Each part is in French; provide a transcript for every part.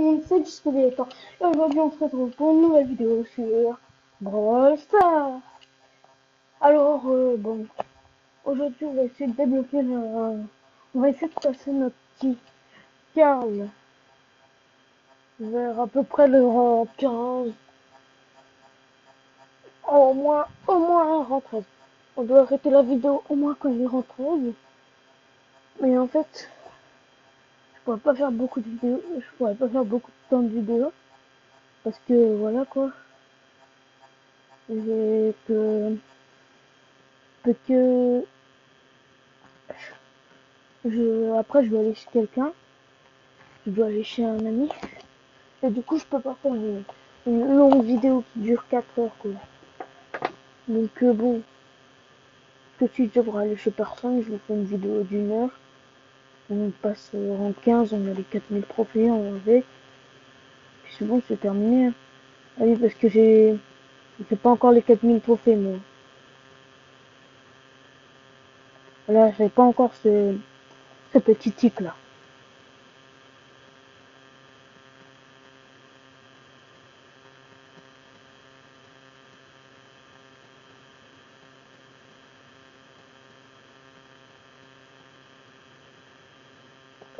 monde, c'est Disco Director. Et aujourd'hui, on se retrouve pour une nouvelle vidéo sur Brawl Stars. Alors, bon, aujourd'hui, on va essayer de débloquer on va essayer de passer notre petit Carl vers à peu près le rang 15. Au moins un rang 13. On doit arrêter la vidéo au moins quand il est rang 13. Mais en fait, je pourrais pas faire beaucoup de vidéos. Je pourrais pas faire beaucoup de temps de vidéo. Parce que, voilà quoi. J'ai que après je dois aller chez quelqu'un, je dois aller chez un ami, et du coup je peux pas faire une longue vidéo qui dure 4 heures quoi. Donc bon, que si je devrais aller chez personne, je vous fais une vidéo d'1 heure, on passe en 15, on a les 4000 trophées, on avec, puis c'est bon, c'est terminé. Ah oui, parce que j'ai pas encore les 4000 trophées moi. Là, j'ai pas encore ce petit tic là.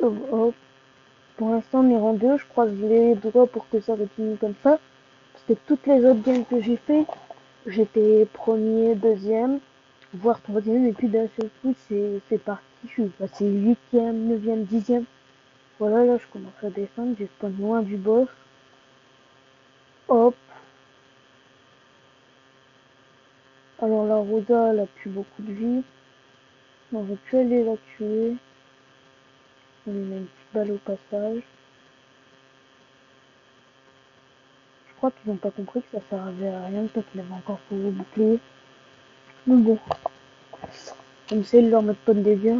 Hop. Pour l'instant, on est en 2, je croise les doigts pour que ça continue comme ça. Parce que toutes les autres games que j'ai fait, j'étais premier, deuxième, voire troisième, et puis d'un seul coup, c'est parti. Je suis passé huitième, neuvième, dixième. Voilà, là, je commence à descendre, j'ai pas loin du boss. Hop. Alors la Rosa, elle a plus beaucoup de vie. On va plus aller la tuer. On lui met une petite balle au passage. Je crois qu'ils n'ont pas compris que ça servait à rien, peut-être qu'il avait encore pour le bouclier. Mais bon, comme ça, ils leur mettent pas de dégâts.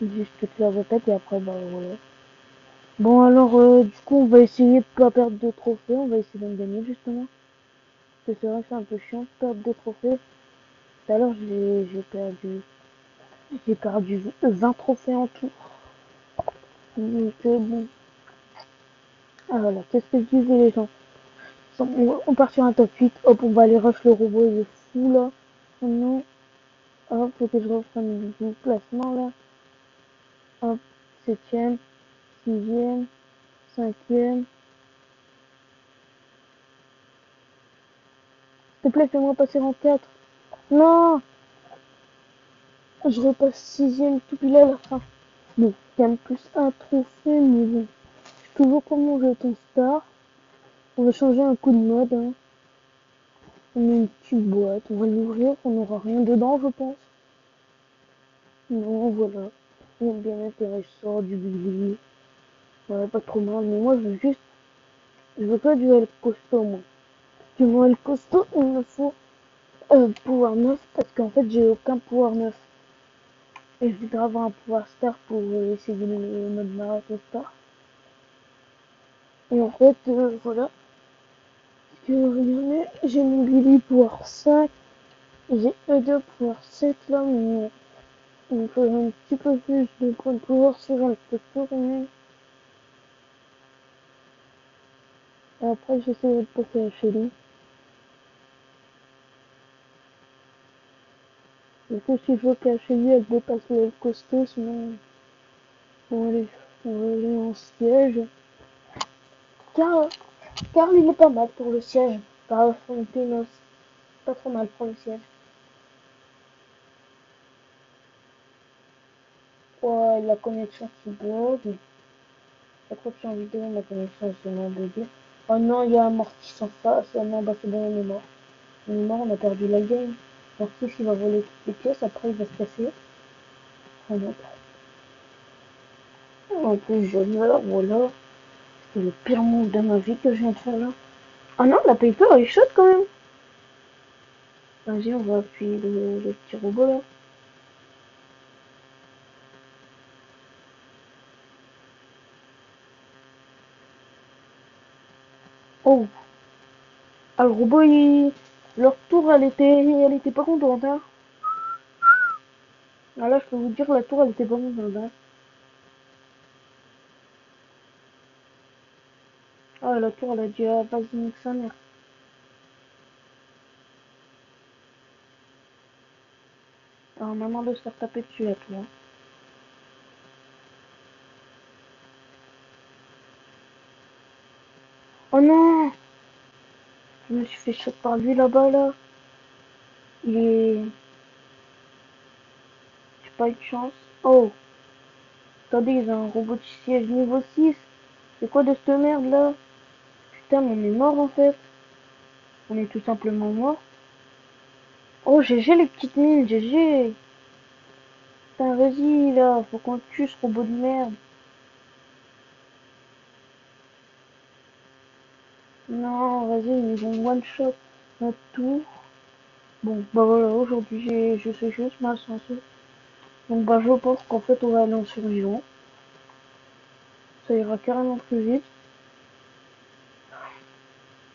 Juste toutes leurs attaques et après, bah voilà. Bon, alors, du coup, on va essayer de pas perdre de trophées. On va essayer d'en gagner, justement. Parce que c'est vrai que c'est un peu chiant de perdre des trophées. Tout à l'heure, j'ai perdu 20 trophées en tout. Donc, bon. Ah, voilà. Qu'est-ce que je disais, les gens? On part sur un top 8. Hop, on va aller rush le robot. Il est fou, là. Oh non. Hop, faut que je reprenne du placement, là. Hop, 7ème, 6ème, 5ème. S'il te plaît, fais-moi passer en 4. Non! Je repasse 6ème tout pile à la fin. Bon, il y a plus un trophée, mais bon. Je toujours pas mon jeton star. On va changer un coup de mode. Hein. On met une petite boîte. On va l'ouvrir. On n'aura rien dedans, je pense. Non, voilà. C'est bien intéressant, du billet. Ouais, pas trop mal. Mais moi, je veux pas du L costaud, moi. Du moins, L costaud, il me faut pouvoir 9. Parce qu'en fait, j'ai aucun pouvoir 9. Et je voudrais avoir un pouvoir star pour essayer le mode marathon star. Et en fait, voilà. Que regardez, j'ai mon Billy pouvoir 5. J'ai E2 pouvoir 7 là, mais il me faudrait un petit peu plus de points de pouvoir sur le costaud quand même. Et après, j'essaie de passer à Shelly. Du coup, si je veux qu'à Shelly, elle dépasse le costaud, sinon, on va aller, on va aller en siège. Car, car il est pas mal pour le siège. Par contre, pas trop mal pour le siège. Ouais, la connexion qui bug. La crois que je suis en vidéo, ma connexion est seulement buguée. Oh non, il y a un Mortis en face. Oh non, bah c'est bon, on est mort. On est mort, on a perdu la game. Mortis, il va voler toutes les pièces, après il va se casser. Oh non. En plus, je meurs, voilà. C'est le pire move de ma vie que je viens de faire là. Ah non, la paper, elle est chaude quand même. Vas-y, on va appuyer le petit robot là. Oh, ah, le robot, leur tour, elle était pas contente, hein. Ah là, je peux vous dire, la tour, elle était pas contente, hein. Ah, la tour, elle a dit, ah, vas-y, nique sa mère. Alors, maman de se faire taper dessus, la tour. Oh non! Je me suis fait shot par lui là-bas, là. Il est... J'ai pas eu de chance. Oh! Attendez, ils ont un robot de siège niveau 6. C'est quoi de cette merde, là? Putain, mais on est mort, en fait. On est tout simplement mort. Oh, GG, les petites mines, GG! Putain, vas-y, là. Faut qu'on tue ce robot de merde. Non, vas-y, ils vont one-shot notre tour. Bon, bah voilà, aujourd'hui, je sais juste mal sensé. Donc, bah, je pense qu'en fait, on va aller en survivant. Ça ira carrément plus vite.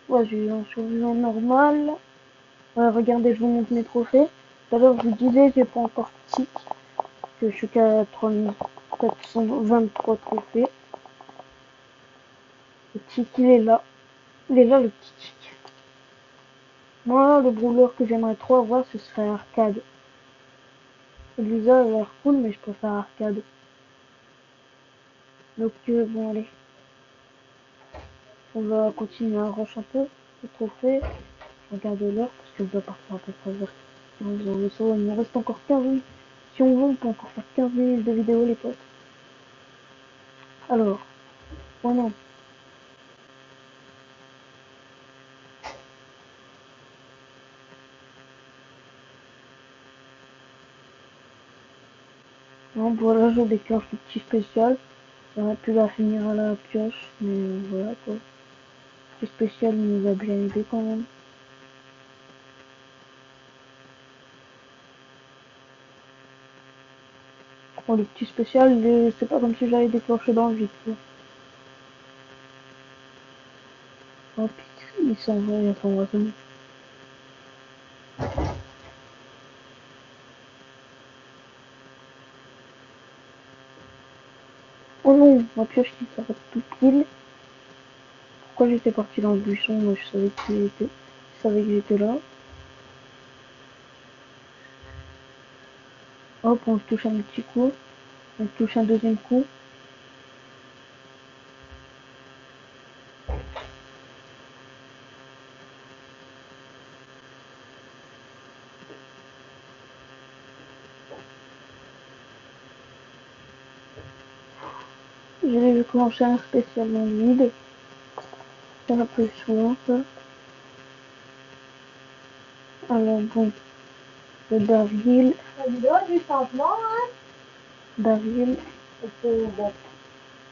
Vas-y, en survivant normal. Regardez, je vous montre mes trophées. Tout à l'heure, je vous disais, j'ai pas encore tic. Que je suis qu'à 423 trophées. Le tic, il est là. Il est là, le petit tic. Moi, le brawler que j'aimerais trop avoir, ce serait arcade. Elisa, elle a l'air cool, mais je préfère arcade. Donc, bon, allez. On va continuer à rush un peu. Le trophée. Regardez l'heure, parce que je dois partir à peu près vers 15 h. Il me reste encore 15 minutes. Si on veut, on peut encore faire 15 minutes de vidéo, les potes. Alors, oh non. Non, voilà, je déclenche le petit spécial. J'aurais pu la finir à la pioche, mais voilà quoi. Le petit spécial nous a bien aidé quand même. Bon, le petit spécial, c'est pas comme si j'avais déclenché dans le vide quoi. Hop, il s'en va, c'est bon. Oh non, ma pioche qui s'arrête tout pile. Pourquoi j'étais parti dans le buisson? Moi je savais qu'il était. Je savais que j'étais là. Hop, on se touche un petit coup. On se touche un deuxième coup. Je vais déclencher un spécial dans le vide. C'est un peu souvent ça. Alors bon, le Darville. La vidéo du changement, hein. Darville. Et puis bon,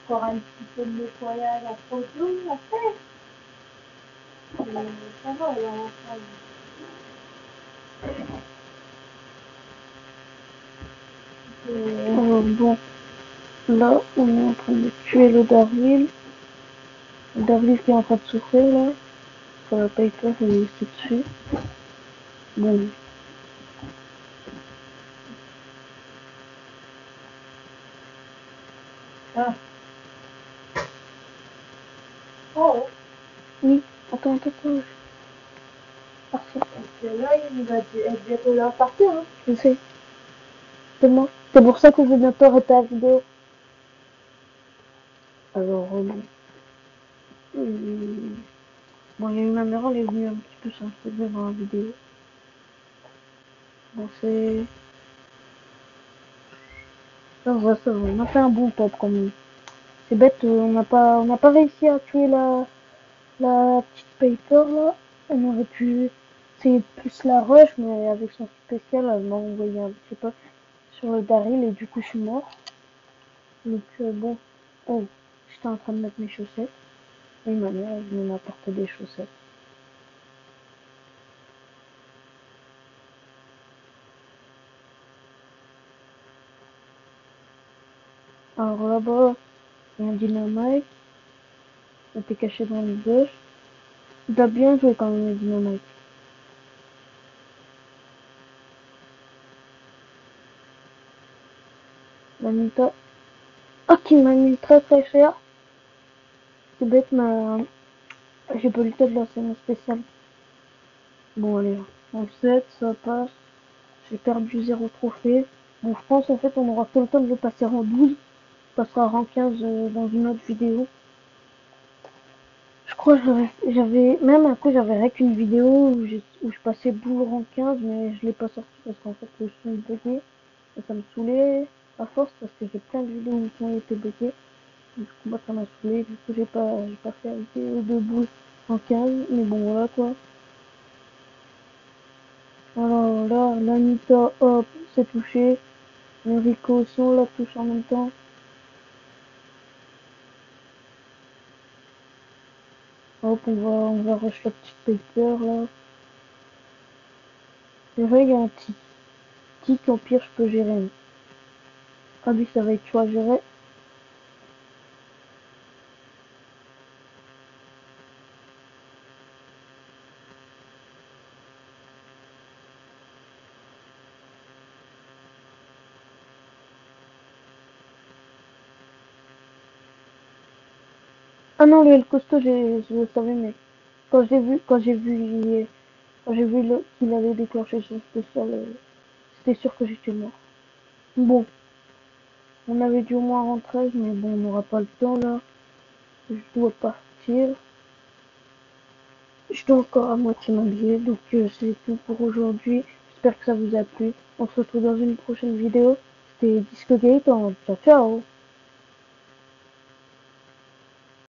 encore un petit peu de nettoyage en photo, à faire. Mais ça va, là, enfin. Alors bon, là, on est en train de tuer le Darville. Le Darville qui est en train de souffrir là. Ça va pas être peur, je vais laisser dessus. Bon. Ah. Oh. Oui, attends, attends, attends. Parfait. Là, il va être bientôt là à partir, hein. Je sais. C'est moi. C'est pour ça que je vais bientôt arrêter la vidéo. Alors, bon. Bon, il y a eu ma mère, elle est venue un petit peu s'installer dans la vidéo. Bon, c'est... Ça va, ça va. On a fait un bon top quand même. C'est bête, on n'a pas réussi à tuer la petite Paper là. On aurait pu essayer de plus la rush, mais avec son spécial, elle m'a envoyé un petit peu sur le Daryl et du coup je suis mort. Donc bon, oh, j'étais en train de mettre mes chaussettes. Et ma mère elle venait m'apporter des chaussettes. Alors là-bas, il y a un dynamite. On était caché dans les bush. Il a bien joué quand même le dynamite. Mamita. Ah, qui m'a mis très très cher. C'est bête, J'ai pas eu le temps de lancer mon spécial. Bon, allez, on 7, ça passe. J'ai perdu 0 trophée. Bon, je pense en fait on aura pas le temps de le passer en 12. On passera rang 15 dans une autre vidéo. Je crois que même un coup j'avais avec une vidéo où je passais boule rang 15, mais je l'ai pas sorti parce qu'en fait le son buguait. Et ça me saoulait à force parce que j'ai plein de vidéos où le son était bugué. Du coup, moi ça m'a saoulé. Du coup, j'ai pas fait la vidéo de boule en 15. Mais bon, voilà quoi. Alors là, l'Anita, hop, c'est touché. Le Rico aussi, on la touche en même temps. Hop, on va rush la petite paper là. Déjà, il y a un tic. Tic, au pire, je peux gérer. Ah oui, ça va être chaud à gérer. Ah non, le costaud, je le savais, mais quand j'ai vu qu'il allait déclencher son spécial, c'était sûr que j'étais mort. Bon, on avait dû au moins rentrer, mais bon, on n'aura pas le temps là. Je dois partir. Je dois encore à moitié m'habiller, donc c'est tout pour aujourd'hui. J'espère que ça vous a plu. On se retrouve dans une prochaine vidéo. C'était Discogate, ciao ciao.